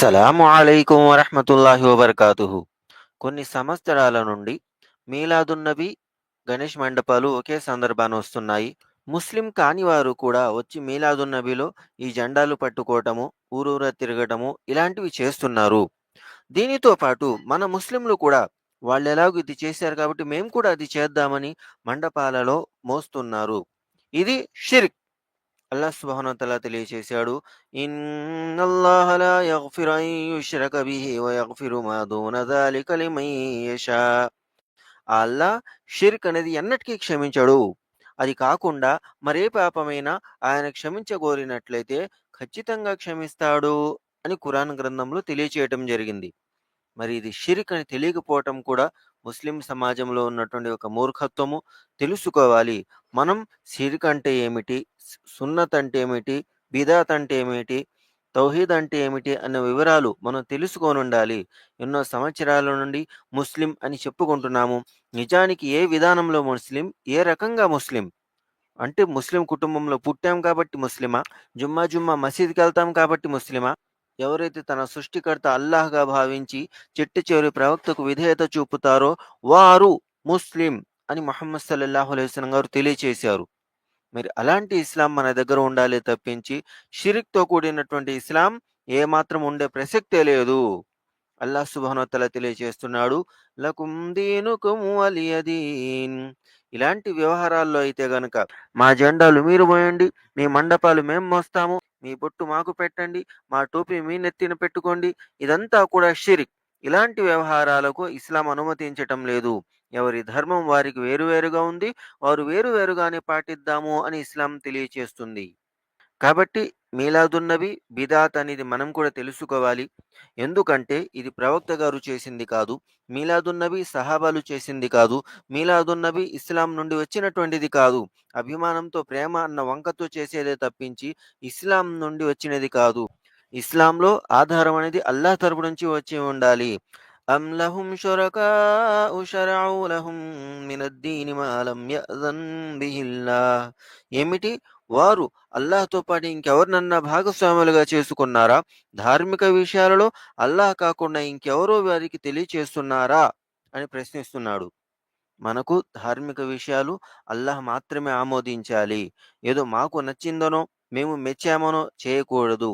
అస్సలాము అలైకుం వరహ్మతుల్లాహి వబర్కాతుహు. కొన్ని సంవత్సరాల నుండి మీలాదున్నబి, గణేష్ మండపాలు ఒకే సందర్భాన వస్తున్నాయి. ముస్లిం కాని వారు కూడా వచ్చి మీలాదున్నబిలో ఈ జెండాలు పట్టుకోవటము, ఊరూరా తిరగటము ఇలాంటివి చేస్తున్నారు. దీనితో పాటు మన ముస్లింలు కూడా వాళ్ళెలాగో ఇది చేశారు కాబట్టి మేము కూడా అది చేద్దామని మండపాలలో మోస్తున్నారు. ఇది షిర్క్. అల్లాహ్ సుబ్హానహు వ తఆలా తెలియచేశాడు. ఇన్నల్లాహ లా యగ్ఫిరు అన్ యుష్రక బిహి వ యగ్ఫిరు మా దూన జాలిక లిమన్ యషా. ఆ అల్లాహ్ షిర్క్ అనేది ఎన్నటికీ క్షమించడు. అది కాకుండా మరే పాపమైనా ఆయన క్షమించగోరినట్లయితే ఖచ్చితంగా క్షమిస్తాడు అని ఖురాన్ గ్రంథంలో తెలియచేయటం జరిగింది. మరి ఇది షిర్క్ అని తెలియకపోవటం కూడా ముస్లిం సమాజంలో ఉన్నటువంటి ఒక మూర్ఖత్వము. తెలుసుకోవాలి. మనం షిర్క్ అంటే ఏమిటి? సున్నత్ అంటే ఏమిటి? బిదాత్ అంటే ఏమిటి? తౌహీద్ అంటే ఏమిటి? అన్న వివరాలు మనం తెలుసుకోనుండాలి. ఎన్నో సంవత్సరాల నుండి ముస్లిం అని చెప్పుకుంటున్నాము. నిజానికి ఏ విధానంలో ముస్లిం? ఏ రకంగా ముస్లిం? అంటే ముస్లిం కుటుంబంలో పుట్టాం కాబట్టి ముస్లిమా? జుమ్మా మసీదుకెళ్తాం కాబట్టి ముస్లిమా? ఎవరైతే తన సృష్టికర్త అల్లాహ్‌గా భావించి చిట్ట చివరి ప్రవక్తకు విధేయత చూపుతారో వారు ముస్లిం అని ముహమ్మద్ సల్లల్లాహు అలైహి వసల్లం గారు తెలియచేశారు. మరి అలాంటి ఇస్లాం మన దగ్గర ఉండాలే తప్పించి షిర్క్‌తో కూడినటువంటి ఇస్లాం ఏమాత్రం ఉండే ప్రసక్తే లేదు. అల్లాహ్ సుబ్హానహు వ తఆలా తెలియజేస్తున్నాడు. లకుం దీనుకుం వలియ దీన్. ఇలాంటి వ్యవహారాల్లో అయితే గనక మా జెండాలు మీరు మోయండి, మీ మండపాలు మేము మోస్తాము, మీ బొట్టు మాకు పెట్టండి, మా టోపీ మీ నెత్తిన పెట్టుకోండి. ఇదంతా కూడా షిర్క్. ఇలాంటి వ్యవహారాలకు ఇస్లాం అనుమతించటం లేదు. ఎవరి ధర్మం వారికి వేరువేరుగా ఉంది. వారు వేరువేరుగానే పాటిద్దాము అని ఇస్లాం తెలియచేస్తుంది. కాబట్టి మీలాదున్నబి, బిదాత్ అనేది మనం కూడా తెలుసుకోవాలి. ఎందుకంటే ఇది ప్రవక్త గారు చేసింది కాదు. మీలాదున్నబి సహాబాలు చేసింది కాదు. మీలాదున్నబి ఇస్లాం నుండి వచ్చినటువంటిది కాదు. అభిమానంతో, ప్రేమ అన్న వంకతో చేసేదే తప్పించి ఇస్లాం నుండి వచ్చినది కాదు. ఇస్లాంలో ఆధారం అనేది అల్లాహ్ తరపు నుంచి వచ్చి ఉండాలి. అమ్ లహుం షురకాఉ షరఉ లహుం మినద్దీని మా లం యఅ్జన్ బిహిల్లాహ్. ఏమిటి? వారు అల్లాహ్‌తో పాటు ఇంకెవరినన్నా భాగస్వాములుగా చేసుకున్నారా? ధార్మిక విషయాలలో అల్లాహ్ కాకుండా ఇంకెవరో వారికి తెలియచేస్తున్నారా? అని ప్రశ్నిస్తున్నాడు. మనకు ధార్మిక విషయాలు అల్లాహ్ మాత్రమే ఆమోదించాలి. ఏదో మాకు నచ్చిందనో, మేము మెచ్చామనో చేయకూడదు.